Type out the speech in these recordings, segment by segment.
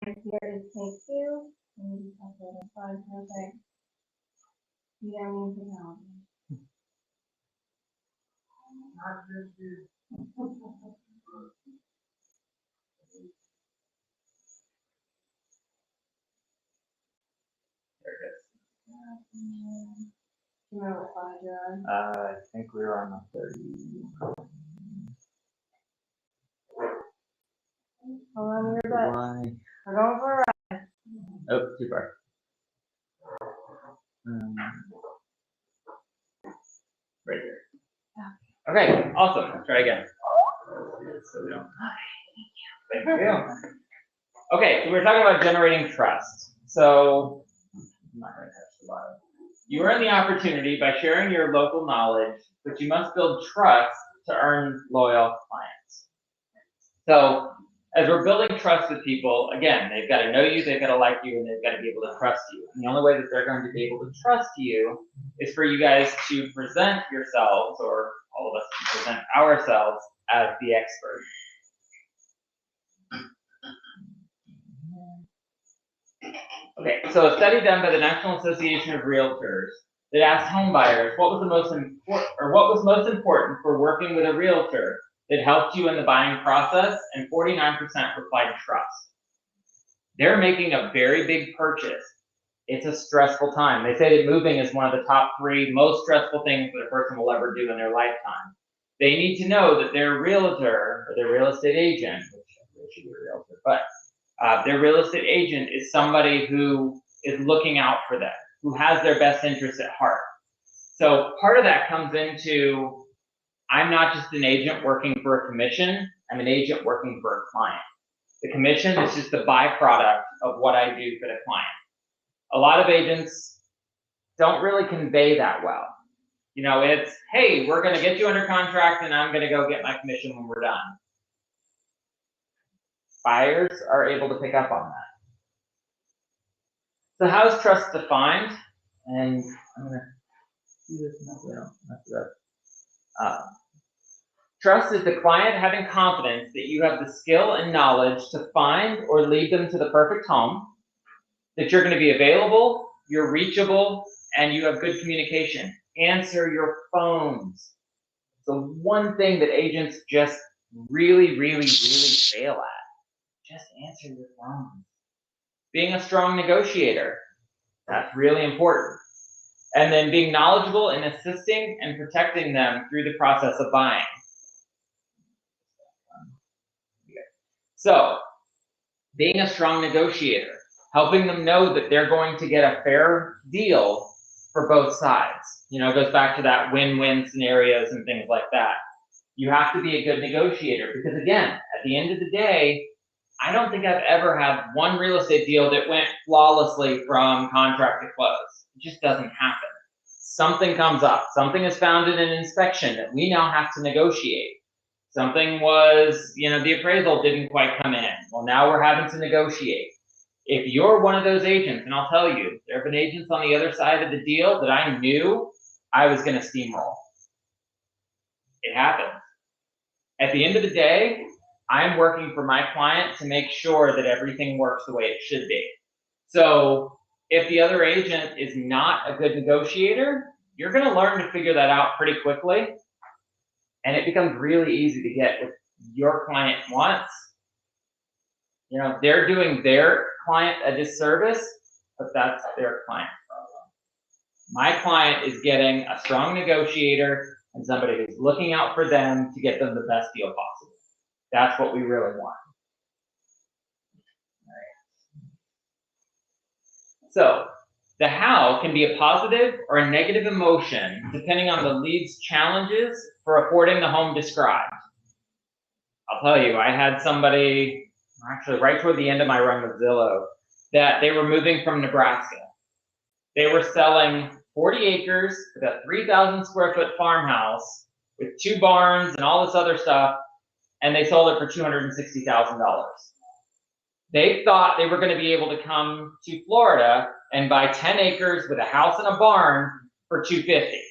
Here is take two. And you have the fun, perfect. You don't need technology. Not just you. I think we were on the 30. Hold on your butt. We're going for a ride. Oh, too far. Right here. Okay, awesome. Let's try again. So we don't. Thank you. Okay, so we're talking about generating trust. So I'm not going to touch the bottom. You earn the opportunity by sharing your local knowledge, but you must build trust to earn loyal clients. So as we're building trust with people, again, they've got to know you, they've got to like you, and they've got to be able to trust you. And the only way that they're going to be able to trust you is for you guys to present yourselves, or all of us to present ourselves as the expert. Okay, so a study done by the National Association of Realtors that asked home buyers what was most important for working with a realtor that helped you in the buying process, and 49% replied trust. They're making a very big purchase. It's a stressful time. They say that moving is one of the top 3 most stressful things that a person will ever do in their lifetime. They need to know that their realtor or their real estate agent, which should be a realtor, but their real estate agent is somebody who is looking out for them, who has their best interests at heart. So part of that comes into, I'm not just an agent working for a commission, I'm an agent working for a client. The commission is just a byproduct of what I do for the client. A lot of agents don't really convey that well. You know, it's, hey, we're going to get you under contract and I'm going to go get my commission when we're done. Buyers are able to pick up on that. So how is trust defined? And I'm going to do this now so I don't mess it up. Trust is the client having confidence that you have the skill and knowledge to find or lead them to the perfect home, that you're going to be available, you're reachable, and you have good communication. Answer your phones. So one thing that agents just really fail at, just answer your phone. Being a strong negotiator, that's really important. And then being knowledgeable in assisting and protecting them through the process of buying. So, being a strong negotiator, helping them know that they're going to get a fair deal for both sides. You know, it goes back to that win-win scenarios and things like that. You have to be a good negotiator because, again, at the end of the day, I don't think I've ever had one real estate deal that went flawlessly from contract to close. It just doesn't happen. Something comes up. Something is found in an inspection that we now have to negotiate. Something was, you know, the appraisal didn't quite come in. Well, now we're having to negotiate. If you're one of those agents, and I'll tell you, there have been agents on the other side of the deal that I knew I was going to steamroll. It happens. At the end of the day, I'm working for my client to make sure that everything works the way it should be. So if the other agent is not a good negotiator, you're going to learn to figure that out pretty quickly. And it becomes really easy to get what your client wants. You know, they're doing their client a disservice, but that's their client's problem. My client is getting a strong negotiator and somebody who's looking out for them to get them the best deal possible. That's what we really want. All right. So the how can be a positive or a negative emotion depending on the lead's challenges for affording the home described. I'll tell you, I had somebody, actually right toward the end of my run with Zillow, that they were moving from Nebraska. They were selling 40 acres with a 3,000 square foot farmhouse with 2 barns and all this other stuff, and they sold it for $260,000. They thought they were going to be able to come to Florida and buy 10 acres with a house and a barn for $250,000.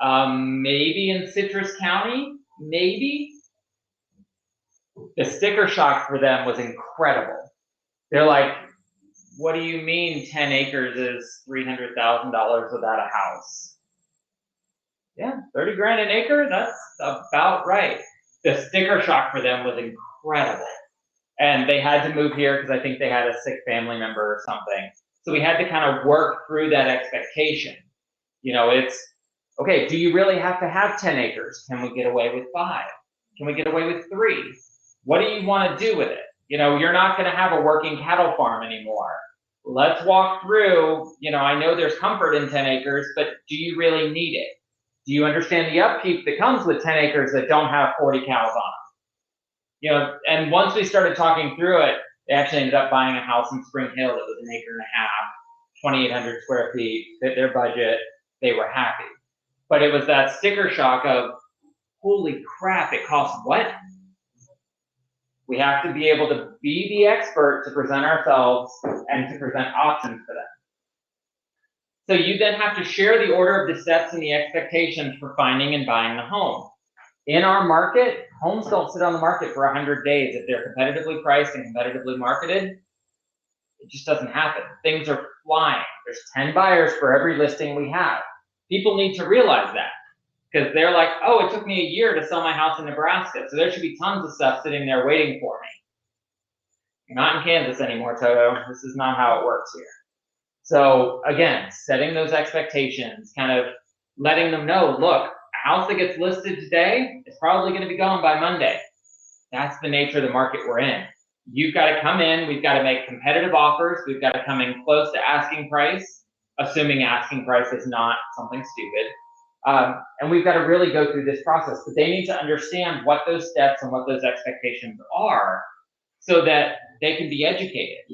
Maybe in Citrus County, maybe. The sticker shock for them was incredible. They're like, what do you mean 10 acres is $300,000 without a house? Yeah, 30 grand an acre, that's about right. The sticker shock for them was incredible. And they had to move here because I think they had a sick family member or something. So we had to kind of work through that expectation. You know, it's, okay, do you really have to have 10 acres? Can we get away with 5? Can we get away with 3? What do you want to do with it? You know, you're not going to have a working cattle farm anymore. Let's walk through, you know, I know there's comfort in 10 acres, but do you really need it? Do you understand the upkeep that comes with 10 acres that don't have 40 cows on them? You know, and once we started talking through it, they actually ended up buying a house in Spring Hill that was an acre and a half, 2,800 square feet, fit their budget. They were happy. But it was that sticker shock of, holy crap, it costs what? We have to be able to be the expert to present ourselves and to present options for them. So you then have to share the order of the steps and the expectations for finding and buying the home. In our market, homes don't sit on the market for 100 days. If they're competitively priced and competitively marketed, it just doesn't happen. Things are flying. There's 10 buyers for every listing we have. People need to realize that, because they're like, oh, it took me a year to sell my house in Nebraska, so there should be tons of stuff sitting there waiting for me. You're not in Kansas anymore, Toto. This is not how it works here. So again, setting those expectations, kind of letting them know, look, a house that gets listed today is probably going to be gone by Monday. That's the nature of the market we're in. You've got to come in, we've got to make competitive offers, we've got to come in close to asking price, assuming asking price is not something stupid. And we've got to really go through this process, but they need to understand what those steps and what those expectations are so that they can be educated.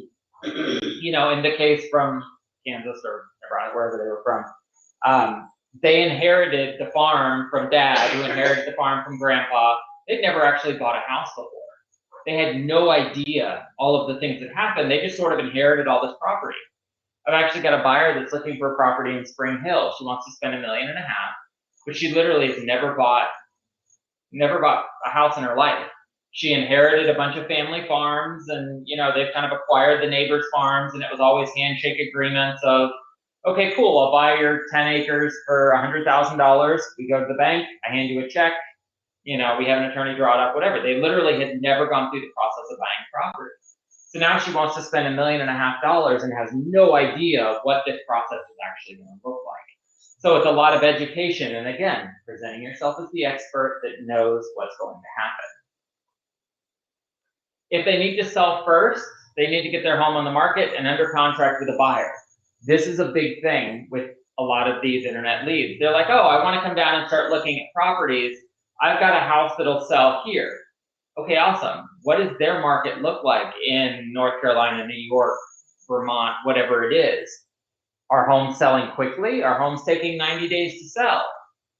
You know, in the case from Kansas or Nebraska, wherever they were from, they inherited the farm from dad, who inherited the farm from grandpa. They'd never actually bought a house before. They had no idea all of the things that happened. They just sort of inherited all this property. I've actually got a buyer that's looking for a property in Spring Hill. She wants to spend $1.5 million, but she literally has never bought a house in her life. She inherited a bunch of family farms, and you know, they've kind of acquired the neighbors' farms, and it was always handshake agreements of, okay, cool, I'll buy your 10 acres for $100,000. We go to the bank, I hand you a check, you know, we have an attorney draw it up, whatever. They literally had never gone through the process of buying property. So now she wants to spend $1.5 million and has no idea what this process is actually going to look like. So it's a lot of education, and again, presenting yourself as the expert that knows what's going to happen. If they need to sell first, they need to get their home on the market and under contract with a buyer. This is a big thing with a lot of these internet leads. They're like, oh, I want to come down and start looking at properties. I've got a house that'll sell here. Okay, awesome. What does their market look like in North Carolina, New York, Vermont, whatever it is? Are homes selling quickly? Are homes taking 90 days to sell?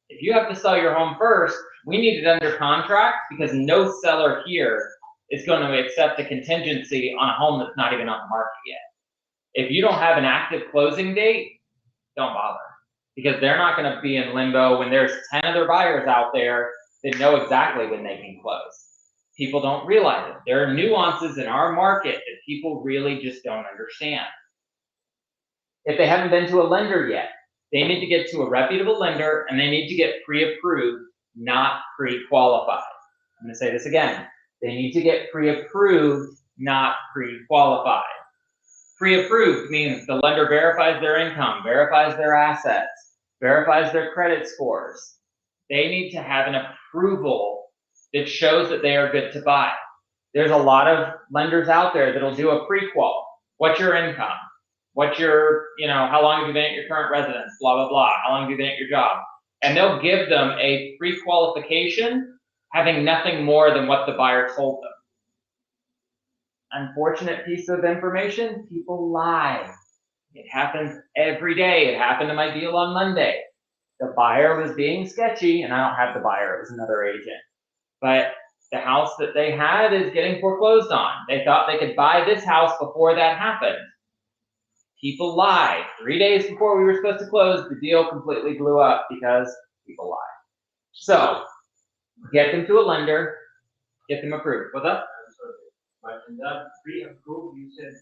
If you have to sell your home first, we need it under contract, because no seller here is going to accept a contingency on a home that's not even on the market yet. If you don't have an active closing date, don't bother, because they're not going to be in limbo when there's 10 other buyers out there that know exactly when they can close. People don't realize it. There are nuances in our market that people really just don't understand. If they haven't been to a lender yet, they need to get to a reputable lender, and they need to get pre-approved, not pre-qualified. I'm going to say this again. They need to get pre-approved, not pre-qualified. Pre-approved means the lender verifies their income, verifies their assets, verifies their credit scores. They need to have an approval that shows that they are good to buy. There's a lot of lenders out there that'll do a pre-qual. What's your income? What's your, you know, how long have you been at your current residence? Blah, blah, blah. How long have you been at your job? And they'll give them a pre-qualification having nothing more than what the buyer told them. Unfortunate piece of information, people lie. It happens every day. It happened to my deal on Monday. The buyer was being sketchy, and I don't have the buyer, it was another agent. But the house that they had is getting foreclosed on. They thought they could buy this house before that happened. People lie. 3 days before we were supposed to close, the deal completely blew up because people lie. So, get them to a lender, get them approved. What's up? I'm sorry, but in that pre-approved, you said,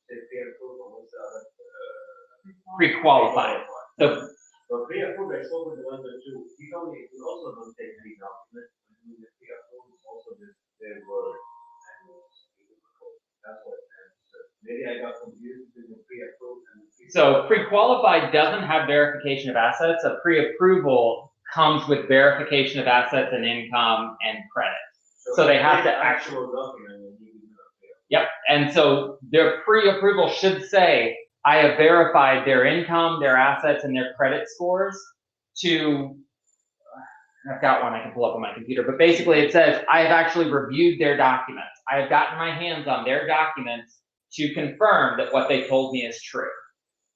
pre-approved, or what's the other? Pre-qualified. So So pre-approved, I spoke with the lender too. He told me we also don't take any documents. When we get pre-approved, it's also just their word. That's what it is. Maybe I got confused between the pre-approved and the So pre-qualified doesn't have verification of assets. A pre-approval comes with verification of assets and income and credit. So they have to actual document. Yep. And so their pre-approval should say, I have verified their income, their assets, and their credit scores to, I've got one I can pull up on my computer, but basically it says, I have actually reviewed their documents. I have gotten my hands on their documents to confirm that what they told me is true.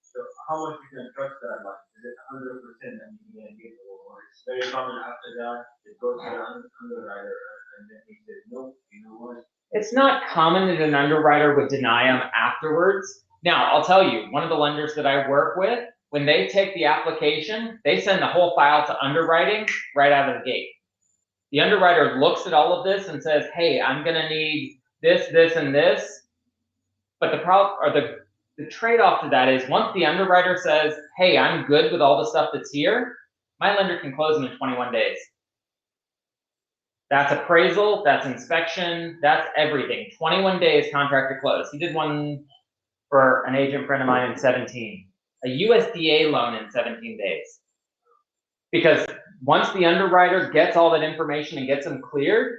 So how much you can trust that? Like, is it 100% that you can get, or it's very common after that, it goes to the underwriter and then he says, nope, you know what? It's not common that an underwriter would deny them afterwards. Now, I'll tell you, one of the lenders that I work with, when they take the application, they send the whole file to underwriting right out of the gate. The underwriter looks at all of this and says, hey, I'm gonna need this, this, and this. But the problem, or the trade-off to that is once the underwriter says, hey, I'm good with all the stuff that's here, my lender can close them in 21 days. That's appraisal, that's inspection, that's everything. 21 days contract to close. He did one for an agent friend of mine in 17. A USDA loan in 17 days. Because once the underwriter gets all that information and gets them cleared,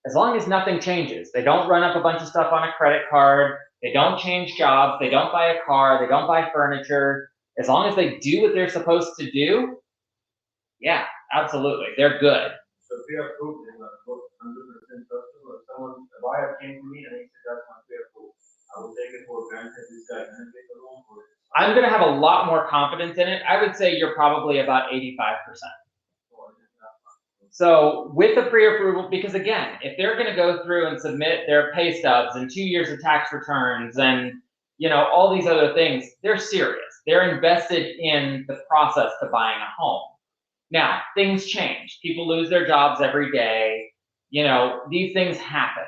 as long as nothing changes, they don't run up a bunch of stuff on a credit card, they don't change jobs, they don't buy a car, they don't buy furniture, as long as they do what they're supposed to do, yeah, absolutely, they're good. So pre-approved is not 100% trustable. If someone, a buyer came to me and he said, that's my pre-approved, I will take it for granted this guy can take the loan, or I'm gonna have a lot more confidence in it. I would say you're probably about 85%. So with the pre-approval, because again, if they're gonna go through and submit their pay stubs and 2 years of tax returns and all these other things, they're serious. They're invested in the process to buying a home. Now, things change. People lose their jobs every day. These things happen.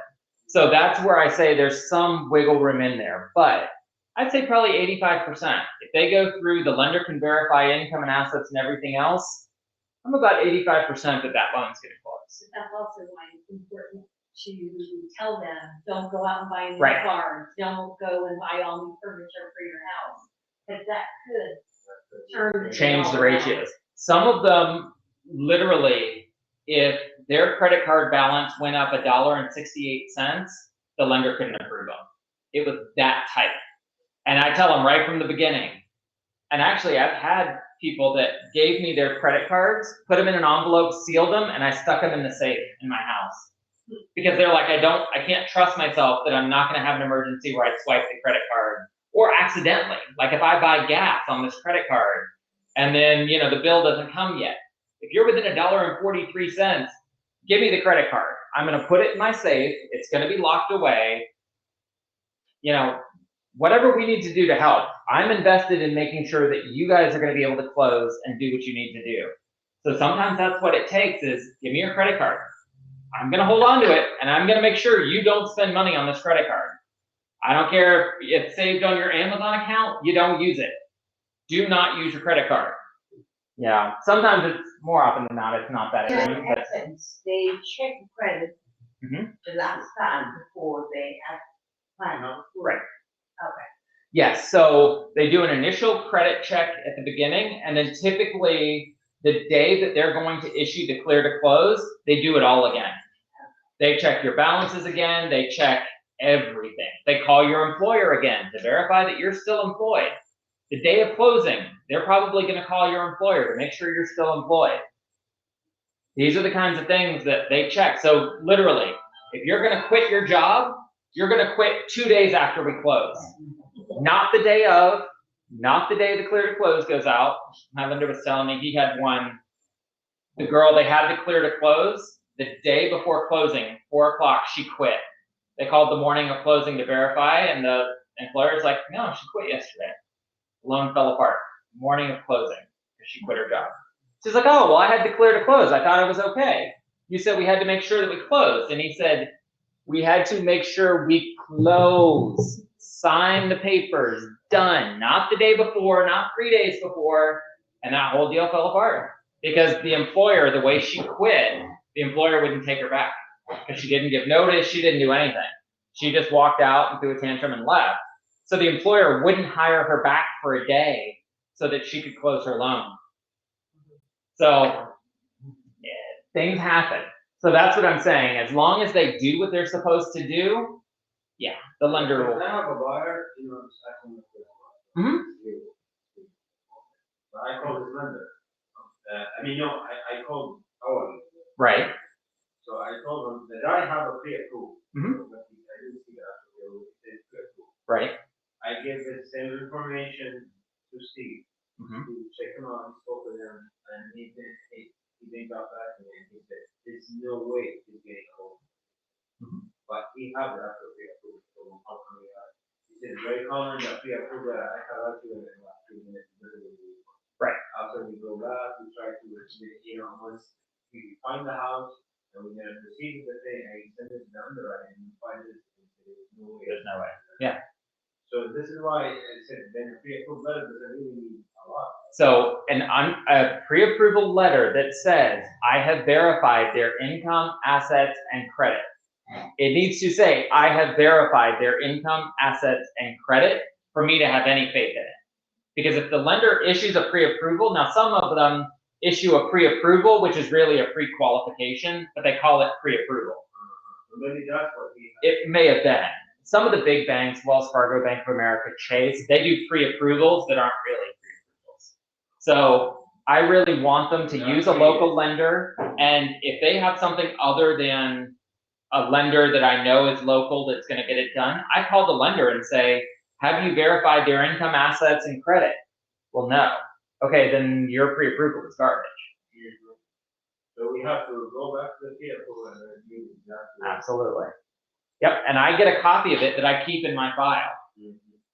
So that's where I say there's some wiggle room in there, but I'd say probably 85%. If they go through, the lender can verify income and assets and everything else, I'm about 85% that loan's gonna close. That's also why it's important to tell them, don't go out and buy a new Right. car, don't go and buy all new furniture for your house. Because that could Change the ratios. Some of them, literally, if their credit card balance went up $1.68, the lender couldn't approve them. It was that tight. And I tell them right from the beginning. And actually, I've had people that gave me their credit cards, put them in an envelope, sealed them, and I stuck them in the safe in my house. Because they're like, I can't trust myself that I'm not gonna have an emergency where I swipe the credit card, or accidentally. Like if I buy gas on this credit card, and then, the bill doesn't come yet. If you're within $1.43, give me the credit card. I'm gonna put it in my safe, it's gonna be locked away. Whatever we need to do to help, I'm invested in making sure that you guys are gonna be able to close and do what you need to do. So sometimes that's what it takes is, give me your credit card. I'm gonna hold on to it, and I'm gonna make sure you don't spend money on this credit card. I don't care if it's saved on your Amazon account, you don't use it. Do not use your credit card. Yeah, sometimes it's, more often than not, it's not that extreme. In essence, they check the credit Mhm. the last time before they act final. Right. Okay. Yes, so they do an initial credit check at the beginning, and then typically the day that they're going to issue the clear to close, they do it all again. They check your balances again, they check everything. They call your employer again to verify that you're still employed. The day of closing, they're probably gonna call your employer to make sure you're still employed. These are the kinds of things that they check. So literally, if you're gonna quit your job, you're gonna quit 2 days after we close. Not the day of, not the day the clear to close goes out. My lender was telling me he had one, the girl they had to clear to close, the day before closing, 4 o'clock, she quit. They called the morning of closing to verify, and the employer's like, no, she quit yesterday. Loan fell apart, morning of closing, because she quit her job. She's like, oh, well, I had to clear to close. I thought it was okay. You said we had to make sure that we closed. And he said, we had to make sure we close, sign the papers, done, not the day before, not 3 days before. And that whole deal fell apart because the employer, the way she quit, the employer wouldn't take her back because she didn't give notice. She didn't do anything. She just walked out and threw a tantrum and left. So the employer wouldn't hire her back for a day so that she could close her loan. So yeah, things happen. So that's what I'm saying. As long as they do what they're supposed to do, yeah, the lender will. If I have a buyer, you know, I can make this Mhm. But I called his lender. I called our. Right. So I told him that I have a pre-approval. Mhm. But I didn't see that pre-approval. Right. I gave the same information to Steve. Mhm. To check him out, he spoke with him, and he didn't got back to me, and he said, there's no way he's getting a hold. Mhm. But he had it after pre-approval, so how come he had? He said, it's very common that pre-approval, I have actually in the last 3 minutes. Right. After we go back, we try to, once we find the house, and we're gonna proceed with the thing, and he send it to the underwriting, and we find it, there's no way. There's no way. Yeah. So this is why I said, then a pre-approval letter doesn't really mean a lot. So a pre-approval letter that says, I have verified their income, assets, and credit. It needs to say, I have verified their income, assets, and credit for me to have any faith in it. Because if the lender issues a pre-approval, now some of them issue a pre-approval, which is really a pre-qualification, but they call it pre-approval. Maybe that's what he. It may have been. Some of the big banks, Wells Fargo, Bank of America, Chase, they do pre-approvals that aren't really pre-approvals. So I really want them to use a local lender, and if they have something other than a lender that I know is local that's gonna get it done, I call the lender and say, have you verified their income, assets, and credit? Well, no. Okay, then your pre-approval is garbage. So we have to go back to the pre-approval and review exactly. Absolutely. Yep, and I get a copy of it that I keep in my file.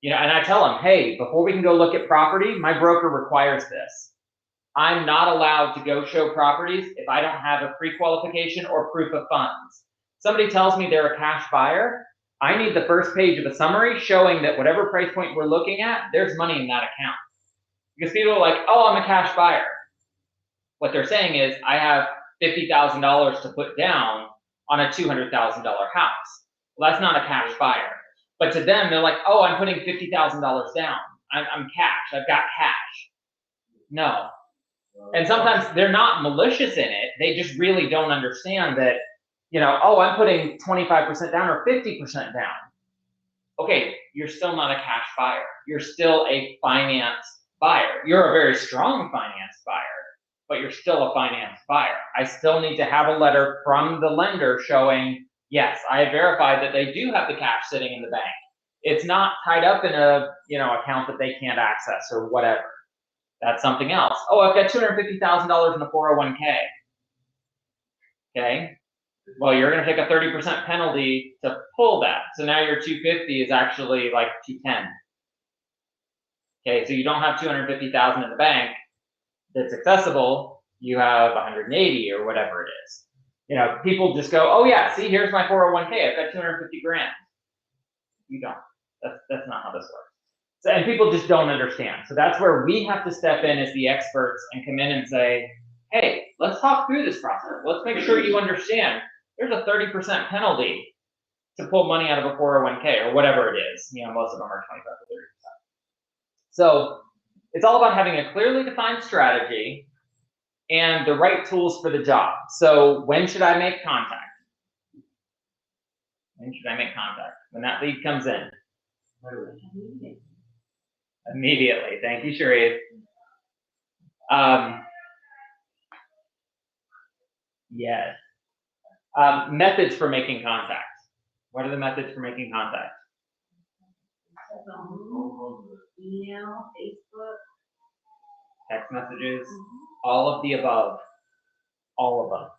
You know, and I tell them, hey, before we can go look at property, my broker requires this. I'm not allowed to go show properties if I don't have a pre-qualification or proof of funds. Somebody tells me they're a cash buyer, I need the first page of a summary showing that whatever price point we're looking at, there's money in that account. Because people are like, oh, I'm a cash buyer. What they're saying is, I have $50,000 to put down on a $200,000 house. Well, that's not a cash buyer. But to them, they're like, oh, I'm putting $50,000 down. I'm cash. I've got cash. No. And sometimes they're not malicious in it. They just really don't understand that, you know, oh, I'm putting 25% down or 50% down. Okay, you're still not a cash buyer. You're still a finance buyer. You're a very strong finance buyer, but you're still a finance buyer. I still need to have a letter from the lender showing, yes, I have verified that they do have the cash sitting in the bank. It's not tied up in a, you know, account that they can't access or whatever. That's something else. Oh, I've got $250,000 in a 401k. Okay. Well, you're going to take a 30% penalty to pull that. So now your 250 is actually like 210. Okay, so you don't have 250,000 in the bank that's accessible. You have 180 or whatever it is. You know, people just go, oh yeah, see, here's my 401k. I've got 250 grand. You don't. That's not how this works. So, and people just don't understand. So that's where we have to step in as the experts and come in and say, hey, let's talk through this process. Let's make sure you understand there's a 30% penalty to pull money out of a 401k or whatever it is. You know, most of them are 25 to 30%. So it's all about having a clearly defined strategy and the right tools for the job. So when should I make contact? When should I make contact? When that lead comes in. Immediately. Thank you, Sharif. Yes. Methods for making contact. What are the methods for making contact? Email, Facebook. Text messages, all of the above. All of them.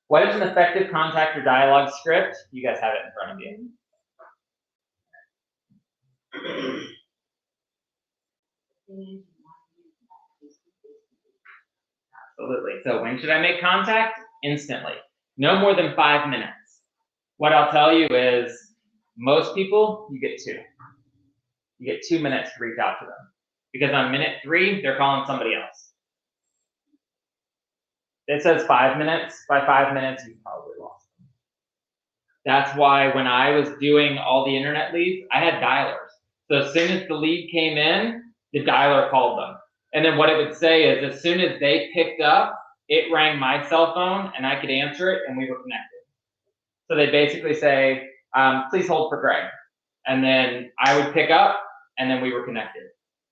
What is an effective contact or dialogue script? You guys have it in front of you. Absolutely. So when should I make contact? Instantly. No more than 5 minutes. What I'll tell you is, most people, you get 2. You get 2 minutes to reach out to them. Because on minute 3, they're calling somebody else. It says 5 minutes. By 5 minutes, you've probably lost them. That's why when I was doing all the internet leads, I had dialers. So as soon as the lead came in, the dialer called them. And then what it would say is, as soon as they picked up, it rang my cell phone and I could answer it and we were connected. So they basically say, please hold for Greg. And then I would pick up and then we were connected.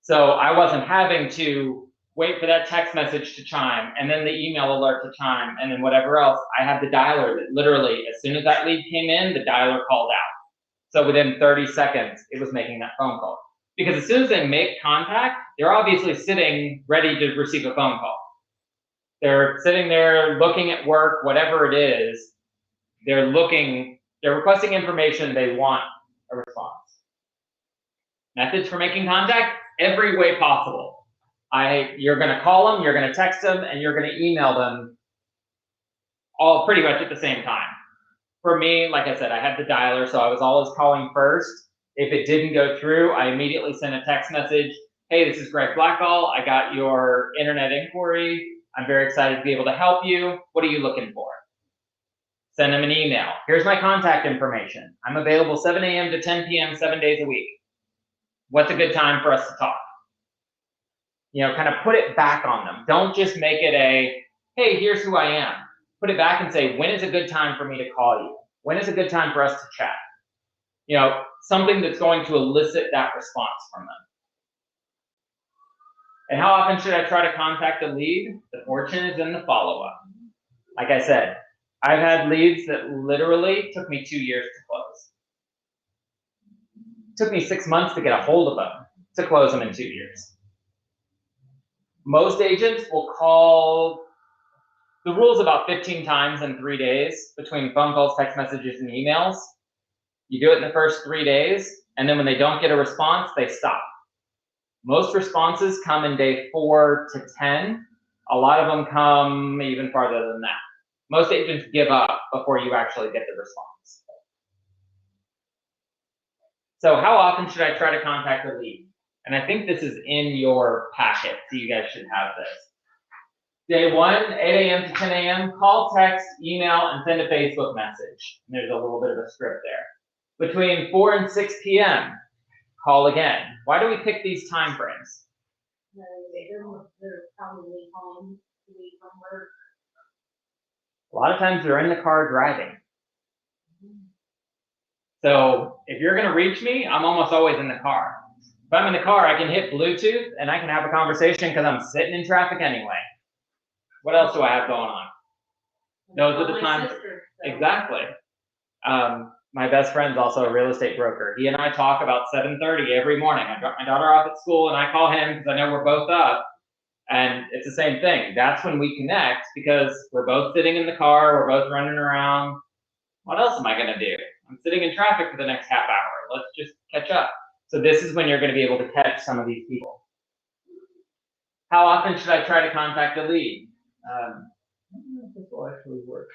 So I wasn't having to wait for that text message to chime and then the email alert to chime and then whatever else. I had the dialer that literally, as soon as that lead came in, the dialer called out. So within 30 seconds, it was making that phone call. Because as soon as they make contact, they're obviously sitting ready to receive a phone call. They're sitting there looking at work, whatever it is, they're requesting information, they want a response. Methods for making contact, every way possible. You're gonna call them, you're gonna text them, and you're gonna email them all pretty much at the same time. For me, like I said, I had the dialer, so I was always calling first. If it didn't go through, I immediately sent a text message. Hey, this is Greg Blackall. I got your internet inquiry. I'm very excited to be able to help you. What are you looking for? Send them an email. Here's my contact information. I'm available 7 a.m. to 10 p.m. 7 days a week. What's a good time for us to talk? Kind of put it back on them. Don't just make it a, hey, here's who I am. Put it back and say, when is a good time for me to call you? When is a good time for us to chat? Something that's going to elicit that response from them. And how often should I try to contact a lead? The fortune is in the follow-up. Like I said, I've had leads that literally took me 2 years to close. It took me 6 months to get a hold of them to close them in 2 years. Most agents will call, the rule's about 15 times in 3 days between phone calls, text messages, and emails. You do it in the first 3 days, and then when they don't get a response, they stop. Most responses come in day 4 to 10. A lot of them come even farther than that. Most agents give up before you actually get the response. So how often should I try to contact a lead? And I think this is in your packet, so you guys should have this. Day 1, 8 a.m. to 10 a.m., call, text, email, and send a Facebook message. And there's a little bit of a script there. Between 4 and 6 p.m., call again. Why do we pick these time frames? They're probably home from work. A lot of times they're in the car driving. So if you're gonna reach me, I'm almost always in the car. If I'm in the car, I can hit Bluetooth and I can have a conversation because I'm sitting in traffic anyway. What else do I have going on? Those are the times. Exactly. My best friend's also a real estate broker. He and I talk about 7:30 every morning. I drop my daughter off at school and I call him because I know we're both up. And it's the same thing. That's when we connect because we're both sitting in the car, we're both running around. What else am I gonna do? I'm sitting in traffic for the next half hour. Let's just catch up. So this is when you're gonna be able to catch some of these people. How often should I try to contact a lead? I don't know if this will actually work.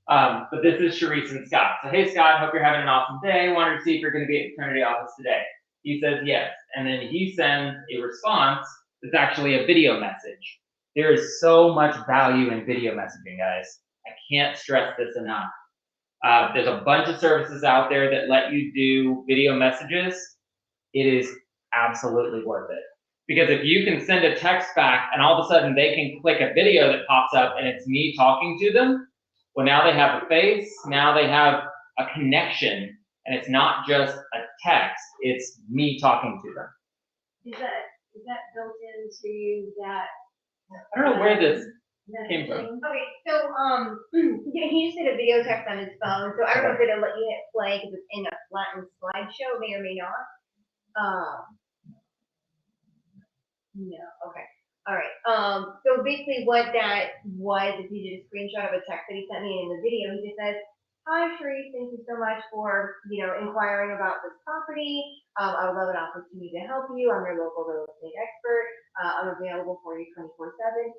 But this is Sharice and Scott. So hey Scott, hope you're having an awesome day. Wanted to see if you're gonna be at the Trinity office today. He says yes, and then he sends a response that's actually a video message. There is so much value in video messaging, guys. I can't stress this enough. There's a bunch of services out there that let you do video messages. It is absolutely worth it. Because if you can send a text back and all of a sudden they can click a video that pops up and it's me talking to them, well, now they have a face, now they have a connection, and it's not just a text, it's me talking to them. Is that built into that? I don't know where this came from. Okay, so, he just did a video text on his phone, so I don't know if it'll let you hit play because it's in a flattened slideshow, may or may not. No, okay, all right. So basically what that was is he did a screenshot of a text that he sent me, and in the video, he just says, "Hi, Sharice, thank you so much for, inquiring about this property. I would love an opportunity to help you. I'm your local real estate expert. I'm available for you 24/7.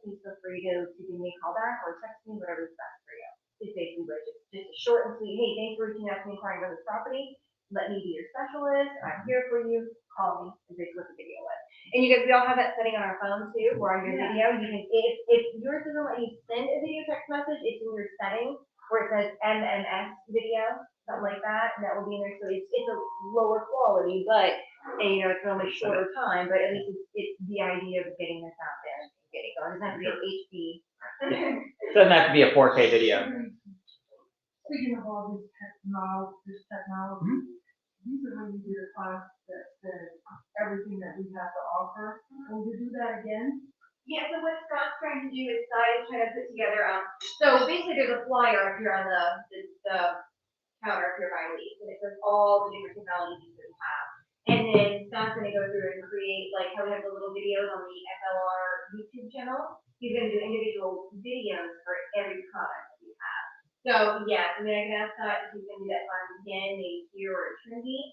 Please feel free to give me a call back or text me, whatever's best for you." So is basically what just a short and sweet, hey, thanks for reaching out to me inquiring about this property. Let me be your specialist. I'm here for you. Call me. Is basically what the video was. And you guys, we all have that setting on our phone too, where on your video, you can, if yours doesn't let you send a video text message, it's in your settings where it says MMS video, something like that, and that will be in there. So it's a lower quality, but, and you know, it's only a shorter time, but at least it's the idea of getting this out there and getting it going. It doesn't have to be an HD. It doesn't have to be a 4K video. Speaking of all this technology, recently you did a class that said everything that we have to offer. Will you do that again? Yeah, so what Scott's trying to do is Scott is trying to put together, so basically there's a flyer up here on the counter if you're buying leads, and it says all the different technologies that we have. And then Scott's gonna go through and create, like how we have the little videos on the FLR YouTube channel, he's gonna do individual videos for every product that we have. So, yeah, I mean, I can ask Scott if he's gonna do that class again, maybe here or at Trinity,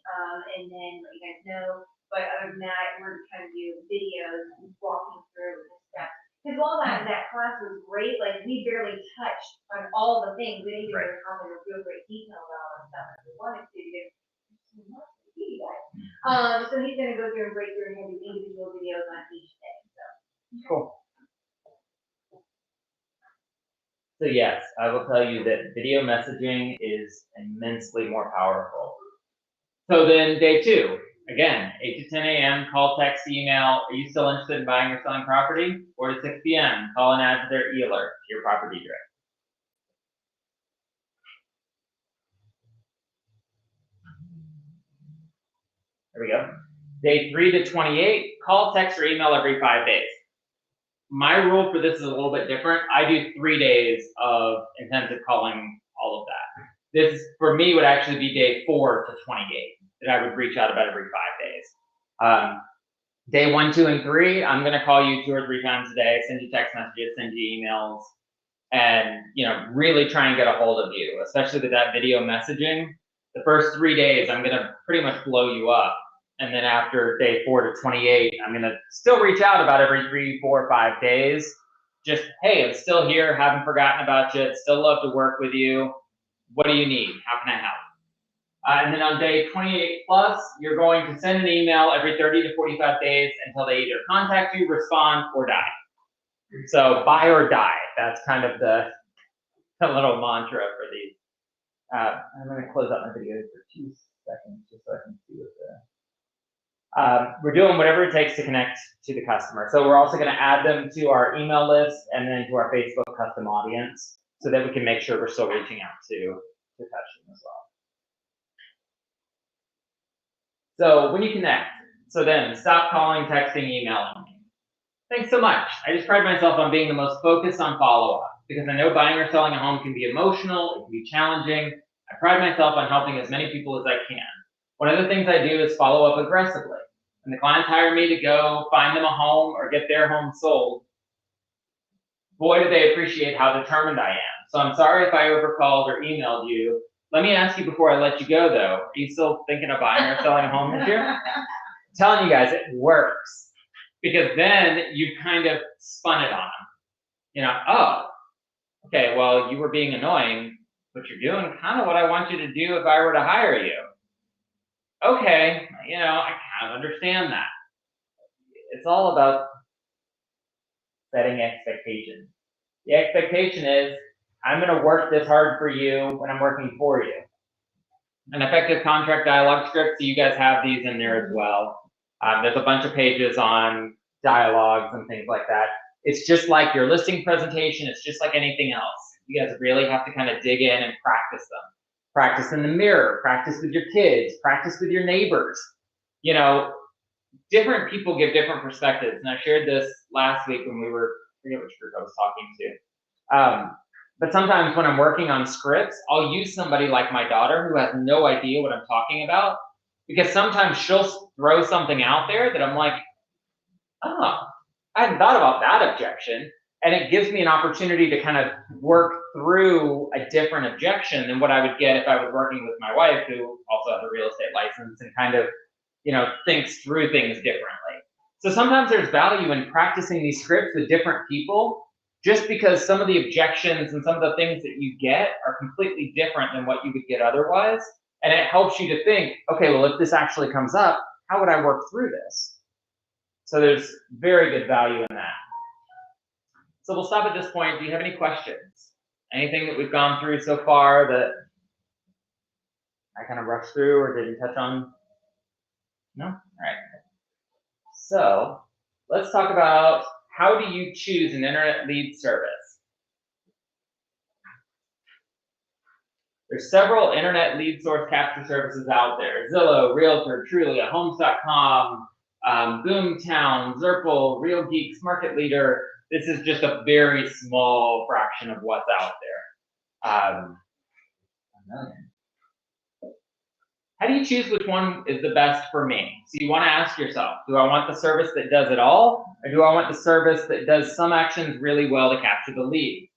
and then let you guys know. But other than that, we're trying to do videos, walking through the steps. Because while that class was great, like, we barely touched on all the things. We didn't even comment or real great detail about all the stuff that we wanted to do. So he's gonna go through and break through and do individual videos on each thing, so. Cool. So yes, I will tell you that video messaging is immensely more powerful. So then day 2, again, 8 to 10 a.m., call, text, email. Are you still interested in buying or selling property? 4 to 6 p.m., call and add to their e-alert to your property direct. There we go. Day 3 to 28, call, text, or email every 5 days. My rule for this is a little bit different. I do 3 days of intensive calling, all of that. This, for me, would actually be day 4 to 28 that I would reach out about every 5 days. Day 1, 2, and 3, I'm gonna call you 2 or 3 times a day, send you text messages, send you emails, and really try and get a hold of you, especially with that video messaging. The first 3 days, I'm gonna pretty much blow you up. And then after day 4 to 28, I'm gonna still reach out about every 3, 4, 5 days. Just, hey, I'm still here, haven't forgotten about you, still love to work with you. What do you need? How can I help? And then on day 28 plus, you're going to send an email every 30 to 45 days until they either contact you, respond, or die. So buy or die. That's kind of the little mantra for these. I'm gonna close out my video for 2 seconds just so I can see what we're doing whatever it takes to connect to the customer. So we're also going to add them to our email list and then to our Facebook custom audience so that we can make sure we're still reaching out to touch them as well. So when you connect, so then stop calling, texting, emailing me. Thanks so much. I just pride myself on being the most focused on follow-up because I know buying or selling a home can be emotional, it can be challenging. I pride myself on helping as many people as I can. One of the things I do is follow up aggressively. When the clients hire me to go find them a home or get their home sold, boy, do they appreciate how determined I am. So I'm sorry if I overcalled or emailed you. Let me ask you before I let you go, though. Are you still thinking of buying or selling a home this year? I'm telling you guys, it works. Because then you kind of spun it on them. Oh, okay, well, you were being annoying, but you're doing kind of what I want you to do if I were to hire you. Okay, I kind of understand that. It's all about setting expectations. The expectation is, I'm going to work this hard for you when I'm working for you. An effective contract dialogue script, so you guys have these in there as well. There's a bunch of pages on dialogues and things like that. It's just like your listing presentation. It's just like anything else. You guys really have to kind of dig in and practice them. Practice in the mirror, practice with your kids, practice with your neighbors. Different people give different perspectives. And I shared this last week when I forget which group I was talking to. But sometimes when I'm working on scripts, I'll use somebody like my daughter who has no idea what I'm talking about. Because sometimes she'll throw something out there that I'm like, oh, I hadn't thought about that objection. And it gives me an opportunity to kind of work through a different objection than what I would get if I was working with my wife, who also has a real estate license and kind of, thinks through things differently. So sometimes there's value in practicing these scripts with different people just because some of the objections and some of the things that you get are completely different than what you would get otherwise. And it helps you to think, okay, well, if this actually comes up, how would I work through this? So there's very good value in that. So we'll stop at this point. Do you have any questions? Anything that we've gone through so far that I kind of rushed through or didn't touch on? No? All right. So let's talk about, how do you choose an internet lead service? There's several internet lead source capture services out there. Zillow, Realtor, Trulia, Homes.com, Boomtown, Zirple, Real Geeks, Market Leader. This is just a very small fraction of what's out there. How do you choose which one is the best for me? So you want to ask yourself, do I want the service that does it all? Or do I want the service that does some actions really well to capture the lead?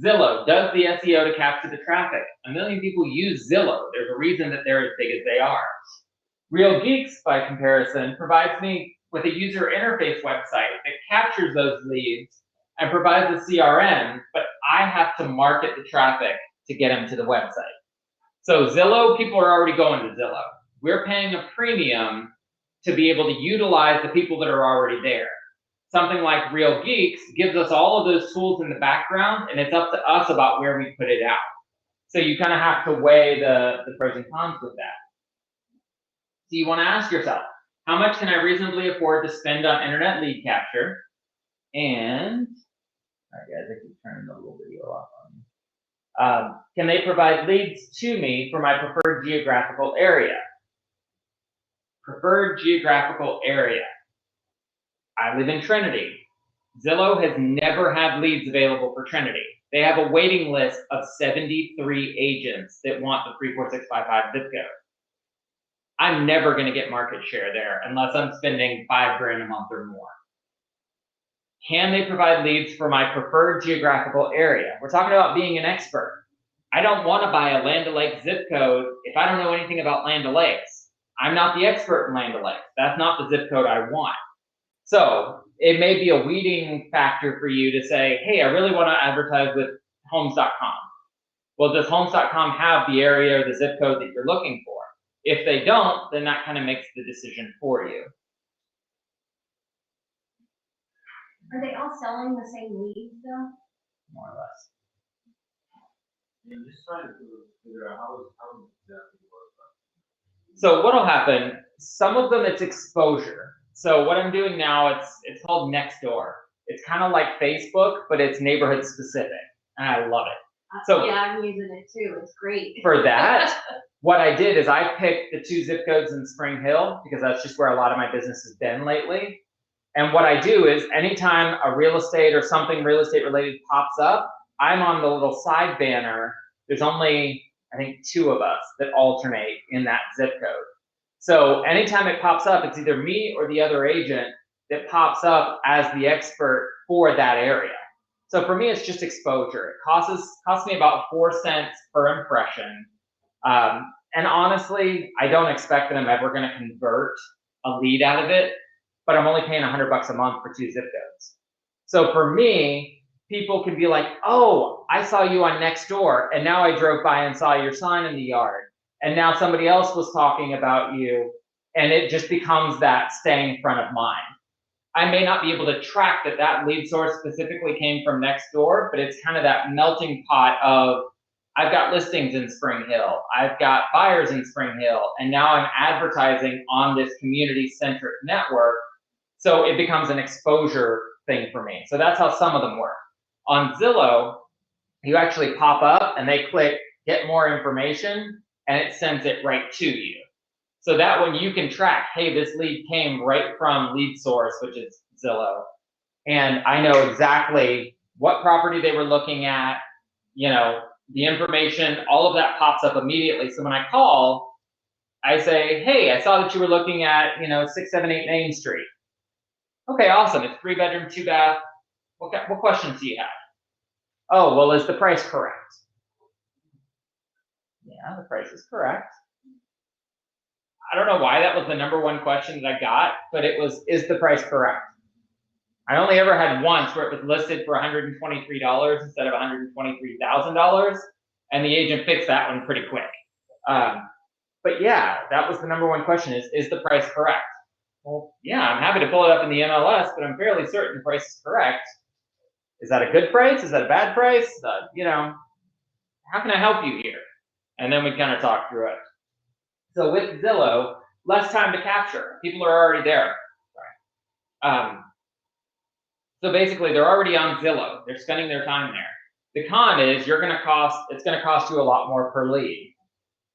Zillow does the SEO to capture the traffic. 1 million people use Zillow. There's a reason that they're as big as they are. Real Geeks, by comparison, provides me with a user interface website that captures those leads and provides a CRM, but I have to market the traffic to get them to the website. So Zillow, people are already going to Zillow. We're paying a premium to be able to utilize the people that are already there. Something like Real Geeks gives us all of those tools in the background, and it's up to us about where we put it out. So you kind of have to weigh the pros and cons with that. So you want to ask yourself, how much can I reasonably afford to spend on internet lead capture? And, all right guys, I keep turning the little video off on me. Can they provide leads to me for my preferred geographical area? Preferred geographical area. I live in Trinity. Zillow has never had leads available for Trinity. They have a waiting list of 73 agents that want the 34655 zip code. I'm never going to get market share there unless I'm spending $5,000 a month or more. Can they provide leads for my preferred geographical area? We're talking about being an expert. I don't want to buy a Land O'Lakes zip code if I don't know anything about Land O'Lakes. I'm not the expert in Land O'Lakes. That's not the zip code I want. So it may be a weeding factor for you to say, hey, I really want to advertise with Homes.com. Well, does Homes.com have the area or the zip code that you're looking for? If they don't, then that kind of makes the decision for you. Are they all selling the same leads though? More or less. I'm just trying to figure out how exactly works. So what'll happen, some of them it's exposure. So what I'm doing now, it's called Nextdoor. It's kind of like Facebook, but it's neighborhood specific, and I love it. So yeah, I'm using it too. It's great. For that, what I did is I picked the 2 zip codes in Spring Hill because that's just where a lot of my business has been lately. And what I do is anytime a real estate or something real estate related pops up, I'm on the little side banner. There's only, I think, 2 of us that alternate in that zip code. So anytime it pops up, it's either me or the other agent that pops up as the expert for that area. So for me, it's just exposure. It costs me about 4 cents per impression. And honestly, I don't expect that I'm ever going to convert a lead out of it, but I'm only paying $100 a month for 2 zip codes. So for me, people can be like, oh, I saw you on Nextdoor, and now I drove by and saw your sign in the yard. And now somebody else was talking about you, and it just becomes that staying front of mind. I may not be able to track that lead source specifically came from Nextdoor, but it's kind of that melting pot of, I've got listings in Spring Hill, I've got buyers in Spring Hill, and now I'm advertising on this community-centric network, so it becomes an exposure thing for me. So that's how some of them work. On Zillow, you actually pop up and they click get more information, and it sends it right to you. So that when you can track, hey, this lead came right from lead source, which is Zillow, and I know exactly what property they were looking at, you know, the information, all of that pops up immediately. So when I call, I say, hey, I saw that you were looking at, 678 Main Street. Okay, awesome. It's 3-bedroom, 2-bath. What questions do you have? Oh, well, is the price correct? Yeah, the price is correct. I don't know why that was the #1 question that I got, but it was, is the price correct? I only ever had once where it was listed for $123 instead of $123,000, and the agent fixed that one pretty quick. But yeah, that was the number one question: is the price correct? Well, yeah, I'm happy to pull it up in the MLS, but I'm fairly certain the price is correct. Is that a good price? Is that a bad price? You know, how can I help you here? And then we kind of talk through it. So with Zillow, less time to capture. People are already there. So basically, they're already on Zillow. They're spending their time there. The con is it's going to cost you a lot more per lead.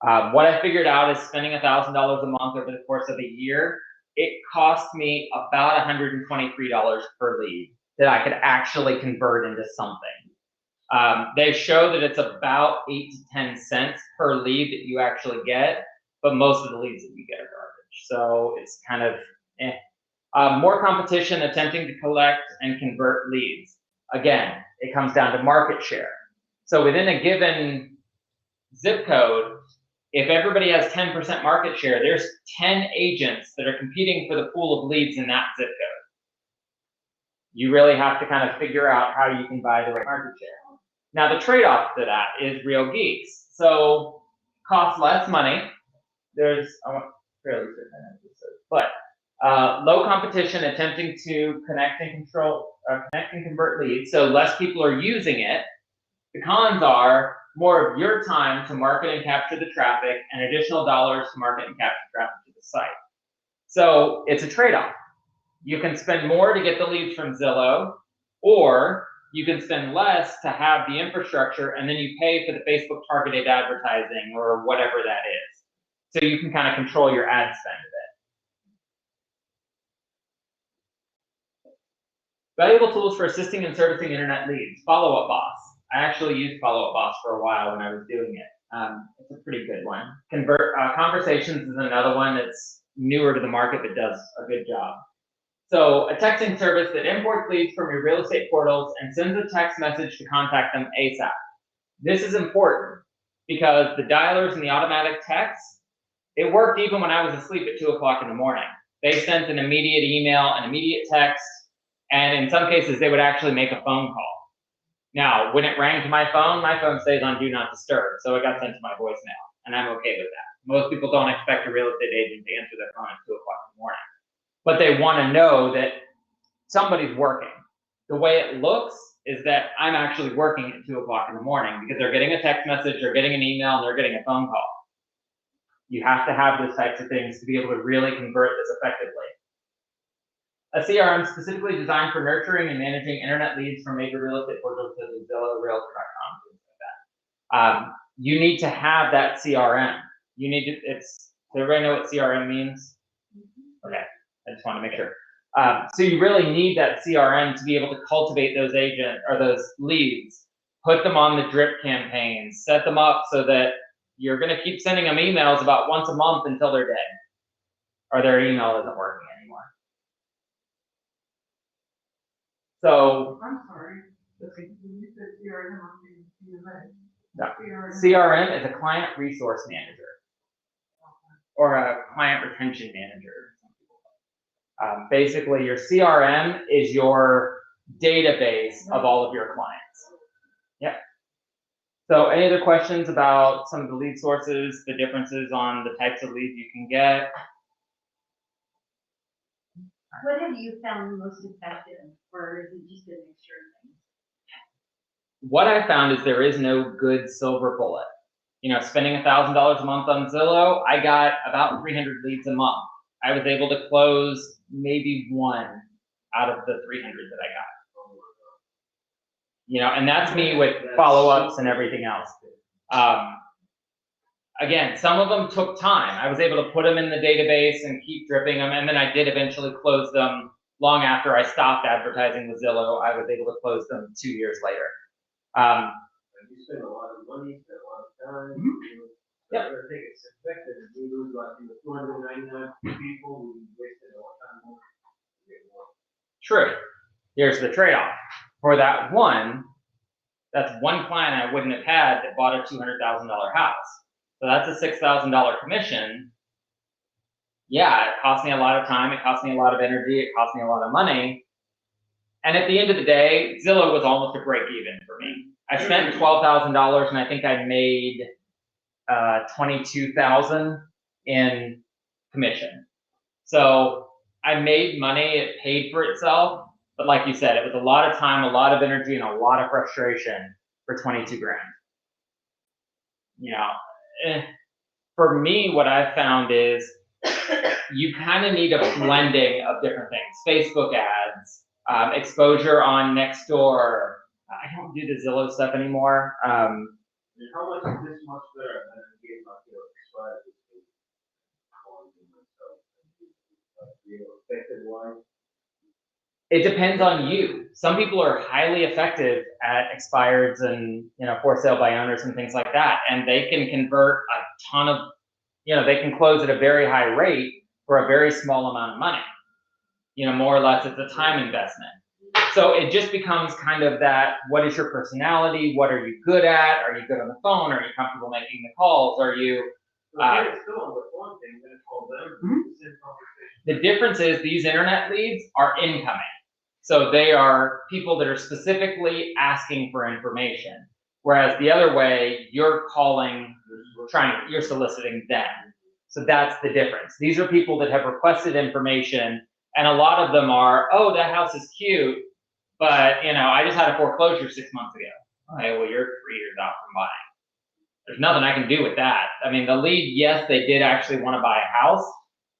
What I figured out is spending $1,000 a month over the course of a year, it cost me about $123 per lead that I could actually convert into something. They show that it's about 8 to 10 cents per lead that you actually get, but most of the leads that you get are garbage. So it's kind of more competition attempting to collect and convert leads. Again, it comes down to market share. So within a given zip code, if everybody has 10% market share, there's 10 agents that are competing for the pool of leads in that zip code. You really have to kind of figure out how you can buy the right market share. Now, the trade-off to that is Real Geeks. So, costs less money. I'm fairly certain, but low competition, attempting to connect and convert leads. So less people are using it. The cons are more of your time to market and capture the traffic, and additional dollars to market and capture traffic to the site. So it's a trade-off. You can spend more to get the leads from Zillow, or you can spend less to have the infrastructure, and then you pay for the Facebook targeted advertising or whatever that is. So you can kind of control your ad spend a bit. Valuable tools for assisting and servicing internet leads. Follow Up Boss. I actually used Follow Up Boss for a while when I was doing it. It's a pretty good one. Conversations is another one that's newer to the market but does a good job. So a texting service that imports leads from your real estate portals and sends a text message to contact them ASAP. This is important because the dialers and the automatic texts, it worked even when I was asleep at 2 o'clock in the morning. They sent an immediate email, an immediate text, and in some cases they would actually make a phone call. Now, when it rang to my phone stays on Do Not Disturb, so it got sent to my voicemail, and I'm okay with that. Most people don't expect a real estate agent to answer their phone at 2 o'clock in the morning. But they want to know that somebody's working. The way it looks is that I'm actually working at 2 o'clock in the morning because they're getting a text message, they're getting an email, and they're getting a phone call. You have to have those types of things to be able to really convert this effectively. A CRM specifically designed for nurturing and managing internet leads from major real estate portals such as Zillow, Realtor.com, things like that. You need to have that CRM. Does everybody know what CRM means? Okay. I just want to make sure. So you really need that CRM to be able to cultivate those agents or those leads, put them on the drip campaigns, set them up so that you're going to keep sending them emails about once a month until they're dead or their email isn't working anymore. So I'm sorry. You said CRM, I'm thinking CRM. no. CRM is a client resource manager or a client retention manager. Basically, your CRM is your database of all of your clients. Yep. So any other questions about some of the lead sources, the differences on the types of leads you can get? What have you found most effective, or is it just a mixture of things? What I found is there is no good silver bullet. You know, spending $1,000 a month on Zillow, I got about 300 leads a month. I was able to close maybe one out of the 300 that I got. You know, and that's me with follow-ups and everything else. Again, some of them took time. I was able to put them in the database and keep dripping them, and then I did eventually close them long after I stopped advertising with Zillow. I was able to close them 2 years later. You spend a lot of money, spend a lot of time. Yep. I think it's effective. If we lose like 299 people, we wasted a lot of time. True. Here's the trade-off. For that one, that's one client I wouldn't have had that bought a $200,000 house. So that's a $6,000 commission. Yeah, it cost me a lot of time. It cost me a lot of energy. It cost me a lot of money. And at the end of the day, Zillow was almost a break even for me. I spent $12,000 and I think I made 22,000 in commission. So I made money, it paid for itself, but like you said, it was a lot of time, a lot of energy, and a lot of frustration for 22 grand. You know, for me, what I've found is you kind of need a blending of different things. Facebook ads, exposure on Nextdoor. I don't do the Zillow stuff anymore. And how much is this much better than a game like your expired? Affected one? It depends on you. Some people are highly effective at expireds and, you know, for sale by owners and things like that, and they can convert a ton of, you know, they can close at a very high rate for a very small amount of money. You know, more or less, it's a time investment. So it just becomes kind of that, what is your personality? What are you good at? Are you good on the phone? Are you comfortable making the calls? Are you, Still on the phone thing, then call them. the difference is these internet leads are incoming. So they are people that are specifically asking for information. Whereas the other way, you're calling, you're soliciting them. So that's the difference. These are people that have requested information, and a lot of them are, oh, that house is cute, but you know, I just had a foreclosure 6 months ago. Okay, well, you're 3 years out from buying. There's nothing I can do with that. I mean, the lead, yes, they did actually want to buy a house.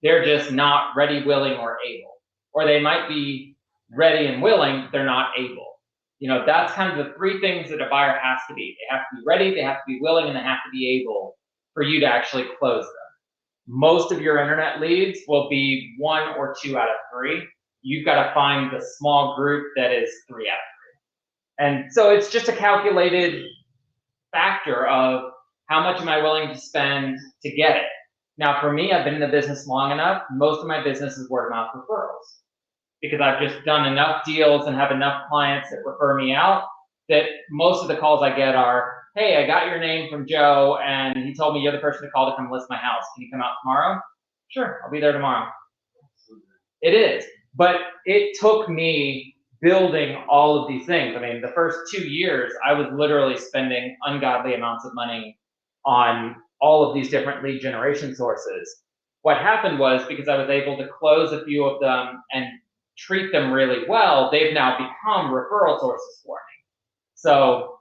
They're just not ready, willing, or able. Or they might be ready and willing, they're not able. You know, that's kind of the three things that a buyer has to be. They have to be ready, they have to be willing, and they have to be able for you to actually close them. Most of your internet leads will be 1 or 2 out of 3. You've got to find the small group that is 3 out of 3. And so it's just a calculated factor of how much am I willing to spend to get it. Now, for me, I've been in the business long enough. Most of my business is word of mouth referrals because I've just done enough deals and have enough clients that refer me out that most of the calls I get are, hey, I got your name from Joe and he told me you're the person to call to come list my house. Can you come out tomorrow? Sure, I'll be there tomorrow. It is, but it took me building all of these things. I mean, the first 2 years, I was literally spending ungodly amounts of money on all of these different lead generation sources. What happened was, because I was able to close a few of them and treat them really well, they've now become referral sources for me. So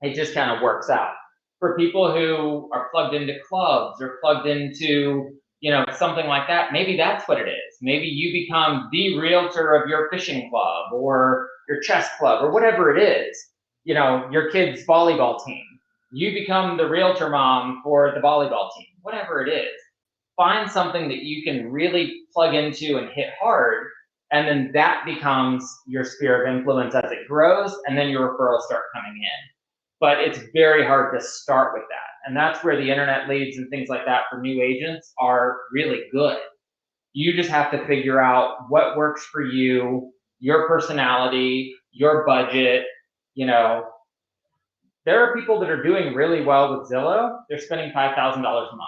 it just kind of works out. For people who are plugged into clubs or plugged into, you know, something like that, maybe that's what it is. Maybe you become the realtor of your fishing club or your chess club or whatever it is, you know, your kid's volleyball team. You become the realtor mom for the volleyball team, whatever it is. Find something that you can really plug into and hit hard, and then that becomes your sphere of influence as it grows, and then your referrals start coming in. But it's very hard to start with that. And that's where the internet leads and things like that for new agents are really good. You just have to figure out what works for you, your personality, your budget. You know, there are people that are doing really well with Zillow. They're spending $5,000 a month.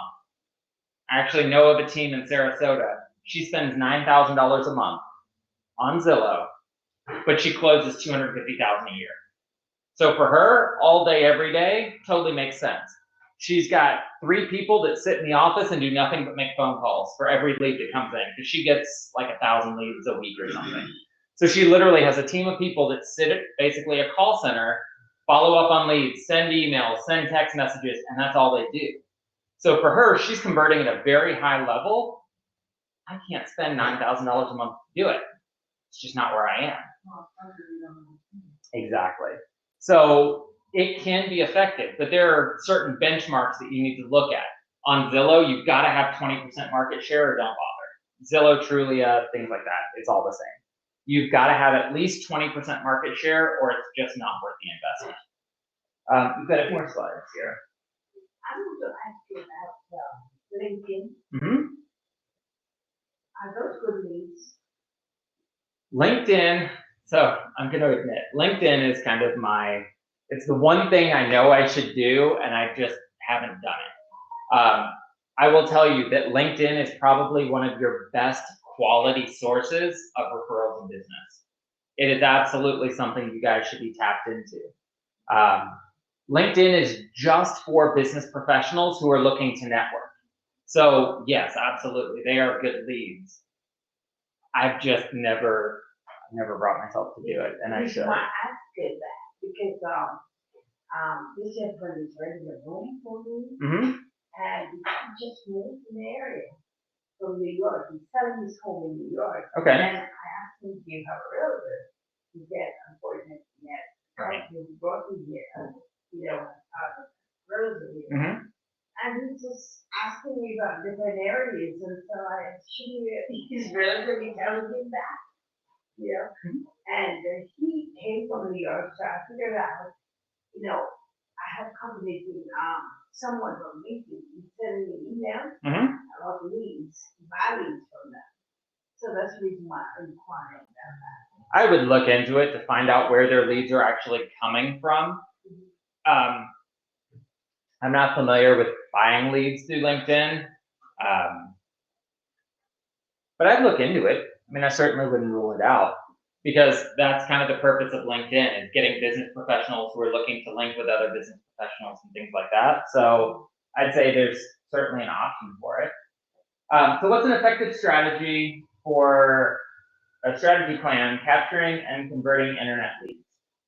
I actually know of a team in Sarasota. She spends $9,000 a month on Zillow, but she closes $250,000 a year. So for her, all day, every day, totally makes sense. She's got 3 people that sit in the office and do nothing but make phone calls for every lead that comes in, because she gets like 1,000 leads a week or something. So she literally has a team of people that sit at basically a call center, follow up on leads, send emails, send text messages, and that's all they do. So for her, she's converting at a very high level. I can't spend $9,000 a month to do it. It's just not where I am. Exactly. So it can be effective, but there are certain benchmarks that you need to look at. On Zillow, you've got to have 20% market share or don't bother. Zillow, Trulia, things like that, it's all the same. You've got to have at least 20% market share or it's just not worth the investment. We've got a few more slides here. I want to ask you about LinkedIn. Mm-hmm. Are those good leads? LinkedIn, so I'm going to admit, LinkedIn is kind of it's the one thing I know I should do, and I just haven't done it. I will tell you that LinkedIn is probably one of your best quality sources of referrals in business. It is absolutely something you guys should be tapped into. LinkedIn is just for business professionals who are looking to network. So yes, absolutely, they are good leads. I've just never brought myself to do it, and I should. I asked it that because this gentleman is renting a room for me, Mm-hmm. and he just moved in the area from New York. He's selling his home in New York. Okay. And I asked him, do you have a realtor? He said, unfortunately, yes. Right. He brought me here, realtor here. Mm-hmm. And he's just asking me about different areas, and so I should his realtor be telling him that, And he came from New York, so I figured out, I have companies with someone from LinkedIn, he sent me an email Mm-hmm. about leads, buy leads from them. So that's the reason why I'm inquiring about that. I would look into it to find out where their leads are actually coming from. I'm not familiar with buying leads through LinkedIn, but I'd look into it. I mean, I certainly wouldn't rule it out, because that's kind of the purpose of LinkedIn, is getting business professionals who are looking to link with other business professionals and things like that. So I'd say there's certainly an option for it. So what's an effective strategy for a strategy plan capturing and converting internet leads?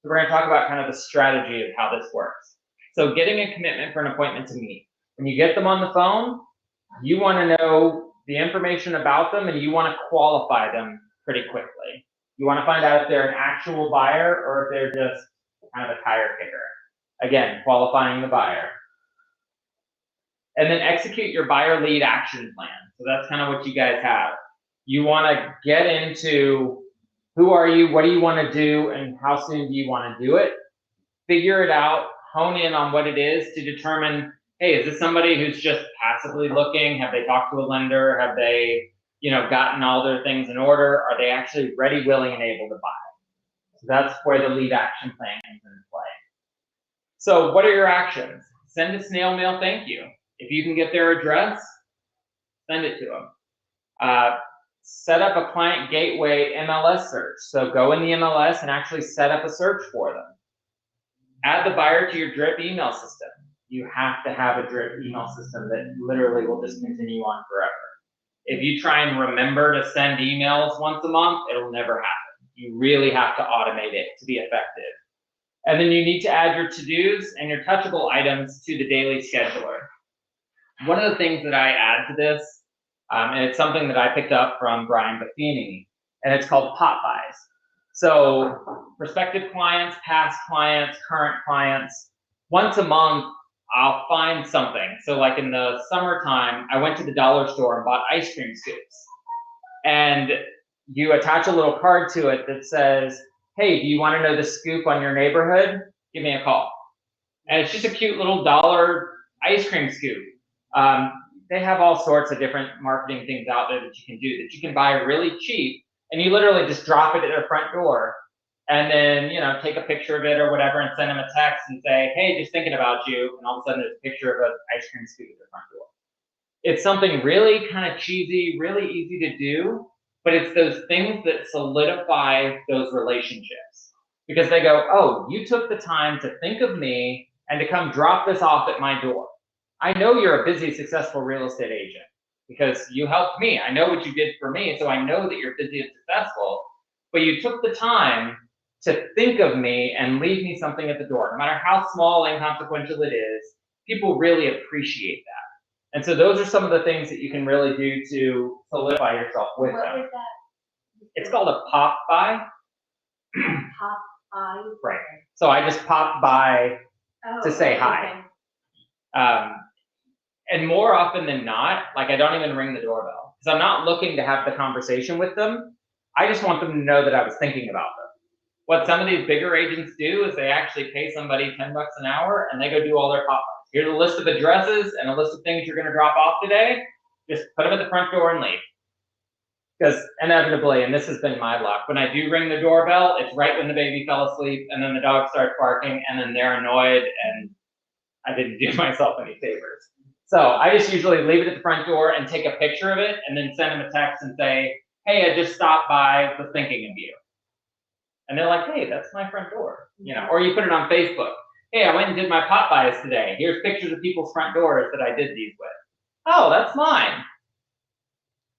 So we're going to talk about kind of the strategy of how this works. So getting a commitment for an appointment to meet. When you get them on the phone, you want to know the information about them, and you want to qualify them pretty quickly. You want to find out if they're an actual buyer or if they're just kind of a tire kicker. Again, qualifying the buyer. And then execute your buyer lead action plan. So that's kind of what you guys have. You want to get into who are you, what do you want to do, and how soon do you want to do it? Figure it out, hone in on what it is to determine, hey, is this somebody who's just passively looking? Have they talked to a lender? Have they, gotten all their things in order? Are they actually ready, willing, and able to buy? So that's where the lead action plan comes into play. So what are your actions? Send a snail mail thank you. If you can get their address, send it to them. Set up a client gateway MLS search. So go in the MLS and actually set up a search for them. Add the buyer to your drip email system. You have to have a drip email system that literally will just continue on forever. If you try and remember to send emails once a month, it'll never happen. You really have to automate it to be effective. And then you need to add your to-dos and your touchable items to the daily scheduler. One of the things that I add to this, and it's something that I picked up from Brian Buffini, and it's called pop buys. So prospective clients, past clients, current clients, once a month, I'll find something. So like in the summertime, I went to the dollar store and bought ice cream scoops. And you attach a little card to it that says, hey, do you want to know the scoop on your neighborhood? Give me a call. And it's just a cute little dollar ice cream scoop. They have all sorts of different marketing things out there that you can do that you can buy really cheap, and you literally just drop it at their front door, and then take a picture of it or whatever and send them a text and say, hey, just thinking about you, and all of a sudden there's a picture of an ice cream scoop at their front door. It's something really kind of cheesy, really easy to do, but it's those things that solidify those relationships, because they go, oh, you took the time to think of me and to come drop this off at my door. I know you're a busy, successful real estate agent because you helped me. I know what you did for me, so I know that you're busy and successful, but you took the time to think of me and leave me something at the door. No matter how small and inconsequential it is, people really appreciate that. And so those are some of the things that you can really do to solidify yourself with them. What was that? It's called a pop buy. Pop by? Right. So I just popped by to say hi. And more often than not, like I don't even ring the doorbell because I'm not looking to have the conversation with them. I just want them to know that I was thinking about them. What some of these bigger agents do is they actually pay somebody $10 an hour and they go do all their pop-ups. Here's a list of addresses and a list of things you're going to drop off today. Just put them at the front door and leave. Because inevitably, and this has been my luck, when I do ring the doorbell, it's right when the baby fell asleep and then the dog starts barking and then they're annoyed and I didn't do myself any favors. So I just usually leave it at the front door and take a picture of it and then send them a text and say, hey, I just stopped by, was thinking of you. And they're like, hey, that's my front door, you know, or you put it on Facebook. Hey, I went and did my pot buys today. Here's pictures of people's front doors that I did these with. Oh, that's mine.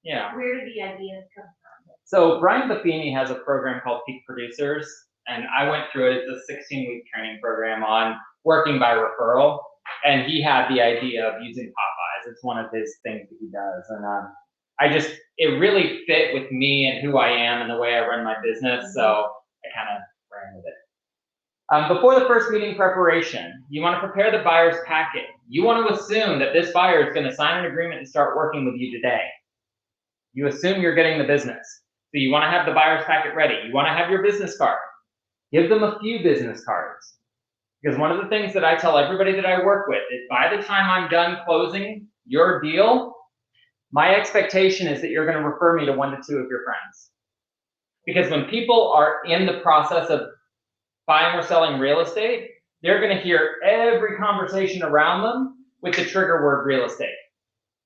Yeah. Where do the ideas come from? So Brian Buffini has a program called Peak Producers, and I went through it. It's a 16-week training program on working by referral, and he had the idea of using Popeyes. It's one of his things that he does, and it really fit with me and who I am and the way I run my business, so I kind of ran with it. Before the first meeting preparation, you want to prepare the buyer's packet. You want to assume that this buyer is going to sign an agreement and start working with you today. You assume you're getting the business. So you want to have the buyer's packet ready. You want to have your business card. Give them a few business cards. Because one of the things that I tell everybody that I work with is by the time I'm done closing your deal, my expectation is that you're going to refer me to 1 to 2 of your friends. Because when people are in the process of buying or selling real estate, they're going to hear every conversation around them with the trigger word real estate.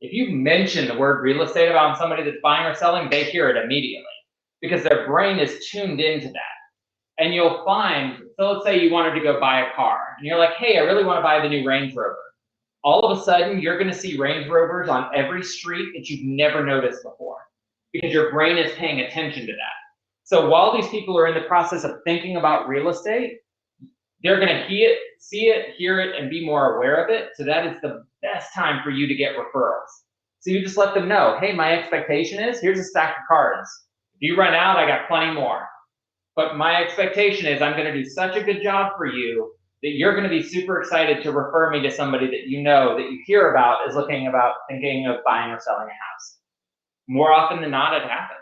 If you mention the word real estate about somebody that's buying or selling, they hear it immediately because their brain is tuned into that. And you'll find, so let's say you wanted to go buy a car and you're like, hey, I really want to buy the new Range Rover. All of a sudden, you're going to see Range Rovers on every street that you've never noticed before because your brain is paying attention to that. So while these people are in the process of thinking about real estate, they're going to see it, hear it, and be more aware of it. So that is the best time for you to get referrals. So you just let them know, hey, my expectation is, here's a stack of cards. If you run out, I got plenty more. But my expectation is I'm going to do such a good job for you that you're going to be super excited to refer me to somebody that you know, that you hear about is thinking of buying or selling a house. More often than not, it happens.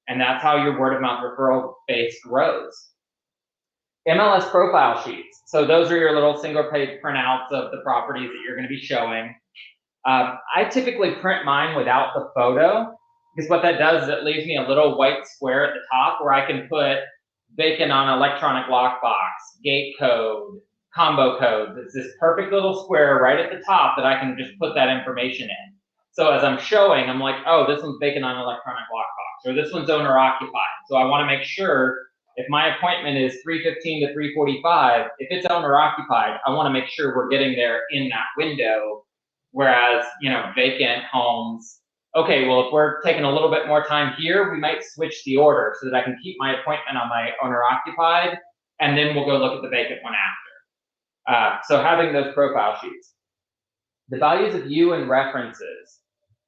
And that's how your word of mouth referral base grows. MLS profile sheets. So those are your little single page printouts of the properties that you're going to be showing. I typically print mine without the photo because what that does is it leaves me a little white square at the top where I can put vacant on electronic lockbox, gate code, combo code. It's this perfect little square right at the top that I can just put that information in. So as I'm showing, I'm like, oh, this one's vacant on electronic lockbox, or this one's owner occupied. So I want to make sure if my appointment is 3:15 to 3:45, if it's owner occupied, I want to make sure we're getting there in that window. Whereas, vacant homes, okay, well, if we're taking a little bit more time here, we might switch the order so that I can keep my appointment on my owner occupied, and then we'll go look at the vacant one after. So having those profile sheets. The values of you and references.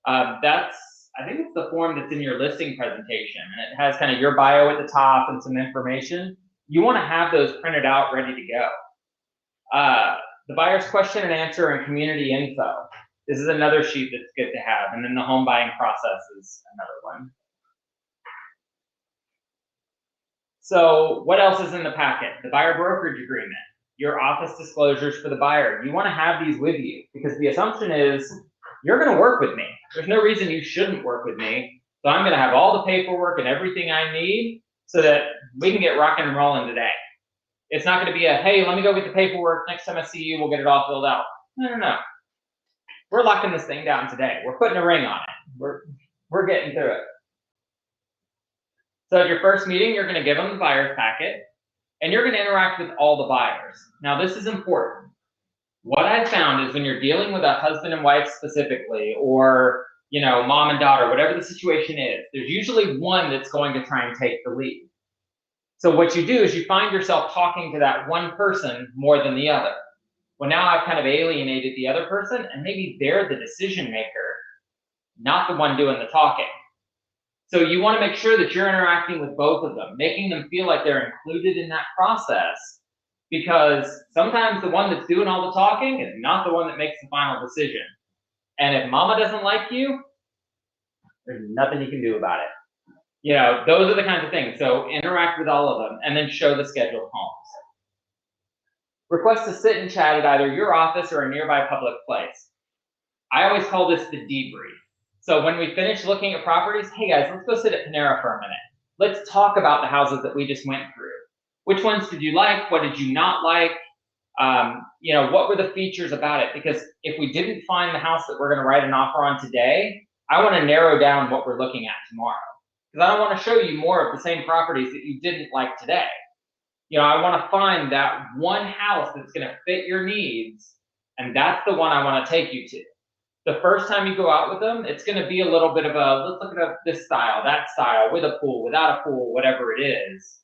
I think it's the form that's in your listing presentation, and it has kind of your bio at the top and some information. You want to have those printed out, ready to go. The buyer's question and answer and community info. This is another sheet that's good to have, and then the home buying process is another one. So what else is in the packet? The buyer brokerage agreement, your office disclosures for the buyer. You want to have these with you because the assumption is you're going to work with me. There's no reason you shouldn't work with me. So I'm going to have all the paperwork and everything I need so that we can get rocking and rolling today. It's not going to be a, hey, let me go get the paperwork. Next time I see you, we'll get it all filled out. No. We're locking this thing down today. We're putting a ring on it. We're getting through it. So at your first meeting, you're going to give them the buyer's packet, and you're going to interact with all the buyers. Now, this is important. What I've found is when you're dealing with a husband and wife specifically, or mom and daughter, whatever the situation is, there's usually one that's going to try and take the lead. So what you do is you find yourself talking to that one person more than the other. Well, now I've kind of alienated the other person, and maybe they're the decision maker, not the one doing the talking. So you want to make sure that you're interacting with both of them, making them feel like they're included in that process, because sometimes the one that's doing all the talking is not the one that makes the final decision. And if mama doesn't like you, there's nothing you can do about it. Those are the kinds of things. So interact with all of them and then show the scheduled homes. Request to sit and chat at either your office or a nearby public place. I always call this the debrief. So when we finish looking at properties, hey guys, let's go sit at Panera for a minute. Let's talk about the houses that we just went through. Which ones did you like? What did you not like? What were the features about it? Because if we didn't find the house that we're going to write an offer on today, I want to narrow down what we're looking at tomorrow. Because I don't want to show you more of the same properties that you didn't like today. You know, I want to find that one house that's going to fit your needs, and that's the one I want to take you to. The first time you go out with them, it's going to be a little bit of a, let's look at this style, that style, with a pool, without a pool, whatever it is.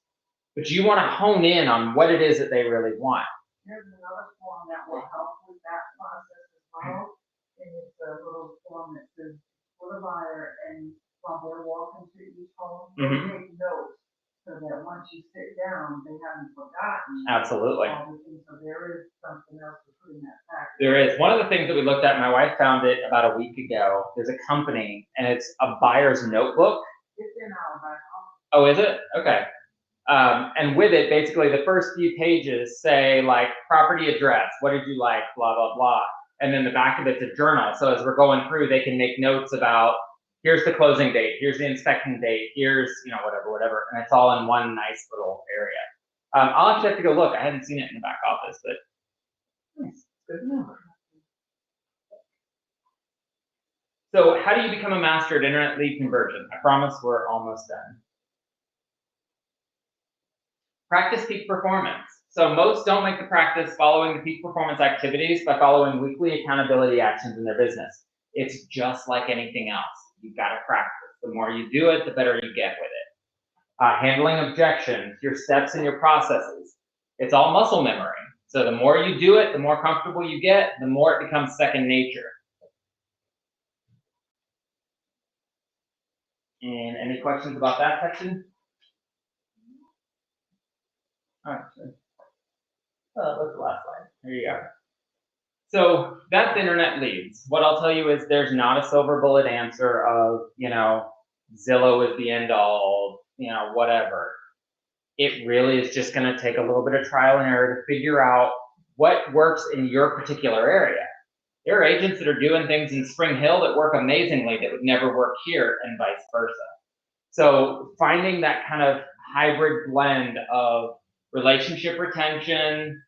But you want to hone in on what it is that they really want. There's another form that will help with that process as well, and it's a little form that says, for the buyer, and while they're walking to each home, they take notes, so that once you sit down, they haven't forgotten. Absolutely. all the things. So there is something else to put in that package. There is. One of the things that we looked at, my wife found it about a week ago. There's a company, and it's a buyer's notebook. It's in our back office. Oh, is it? Okay. And with it, basically, the first few pages say, like, property address, what did you like, blah, blah, blah. And then the back of it's a journal. So as we're going through, they can make notes about, here's the closing date, here's the inspection date, here's, you know, whatever. And it's all in one nice little area. I'll actually have to go look. I hadn't seen it in the back office, but nice. Good to know. So how do you become a master at internet lead conversion? I promise we're almost done. Practice peak performance. So most don't make the practice following the peak performance activities by following weekly accountability actions in their business. It's just like anything else. You've got to practice. The more you do it, the better you get with it. Handling objections, your steps and your processes. It's all muscle memory. So the more you do it, the more comfortable you get, the more it becomes second nature. And any questions about that section? All right. What's the last slide? There you go. So that's internet leads. What I'll tell you is there's not a silver bullet answer of, you know, Zillow is the end all, you know, whatever. It really is just going to take a little bit of trial and error to figure out what works in your particular area. There are agents that are doing things in Spring Hill that work amazingly that would never work here, and vice versa. So finding that kind of hybrid blend of relationship retention,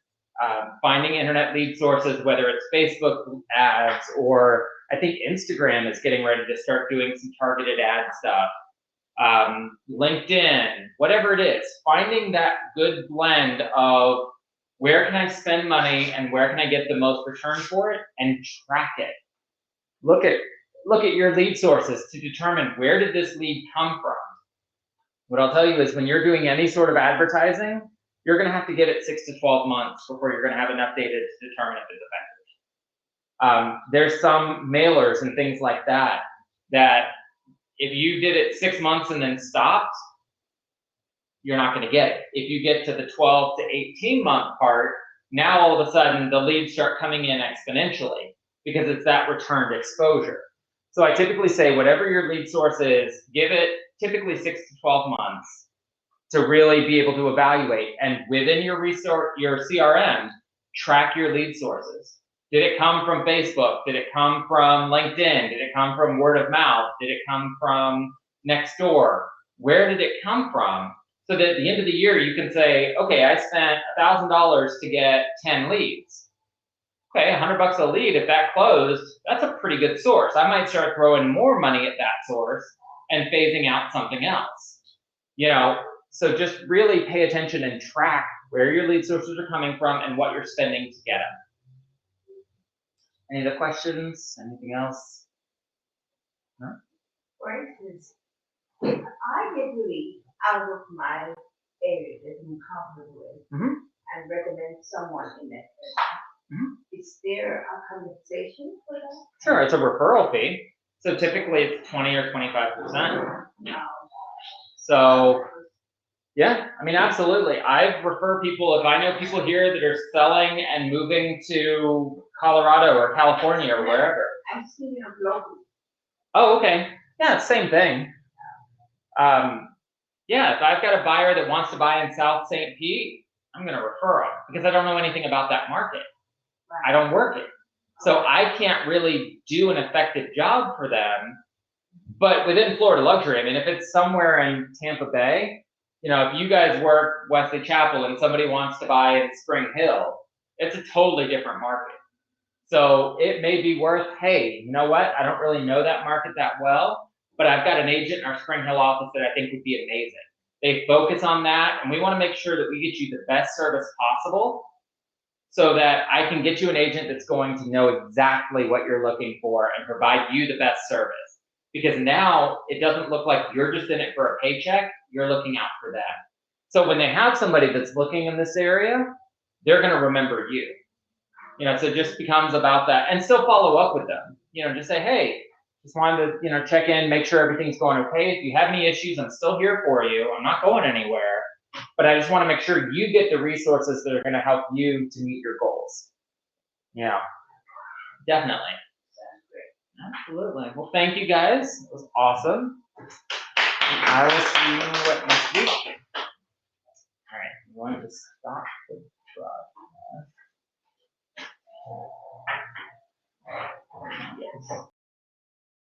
finding internet lead sources, whether it's Facebook ads, or I think Instagram is getting ready to start doing some targeted ad stuff, LinkedIn, whatever it is, finding that good blend of where can I spend money and where can I get the most return for it, and track it. Look at your lead sources to determine, where did this lead come from? What I'll tell you is, when you're doing any sort of advertising, you're going to have to give it 6 to 12 months before you're going to have enough data to determine if it's effective. There's some mailers and things like that, that if you did it 6 months and then stopped, you're not going to get it. If you get to the 12 to 18 month part, now all of a sudden the leads start coming in exponentially, because it's that returned exposure. So I typically say, whatever your lead source is, give it typically 6 to 12 months to really be able to evaluate. And within your CRM, track your lead sources. Did it come from Facebook? Did it come from LinkedIn? Did it come from word of mouth? Did it come from Nextdoor? Where did it come from? So that at the end of the year, you can say, okay, I spent $1,000 to get 10 leads. Okay, $100 a lead, if that closed, that's a pretty good source. I might start throwing more money at that source and phasing out something else. You know, so just really pay attention and track where your lead sources are coming from and what you're spending to get them. Any other questions? Anything else? No? For instance, if I get leads out of my area that I'm comfortable with, and recommend someone in that area, is there a compensation for that? Sure, it's a referral fee. So typically it's 20 or 25%. So yeah, I mean, absolutely. I refer people, if I know people here that are selling and moving to Colorado or California or wherever. I'm speaking of local. Oh, okay. Yeah, same thing. Yeah, if I've got a buyer that wants to buy in South St. Pete, I'm going to refer them, because I don't know anything about that market. I don't work it. So I can't really do an effective job for them. But within Florida luxury, I mean, if it's somewhere in Tampa Bay, you know, if you guys work Wesley Chapel and somebody wants to buy in Spring Hill, it's a totally different market. So it may be worth, hey, you know what? I don't really know that market that well, but I've got an agent in our Spring Hill office that I think would be amazing. They focus on that, and we want to make sure that we get you the best service possible so that I can get you an agent that's going to know exactly what you're looking for and provide you the best service. Because now it doesn't look like you're just in it for a paycheck, you're looking out for them. So when they have somebody that's looking in this area, they're going to remember you. You know, so it just becomes about that, and still follow up with them. You know, just say, hey, just wanted to, you know, check in, make sure everything's going okay. If you have any issues, I'm still here for you. I'm not going anywhere, but I just want to make sure you get the resources that are going to help you to meet your goals. Yeah, definitely. Absolutely. Well, thank you guys. It was awesome. I will see you next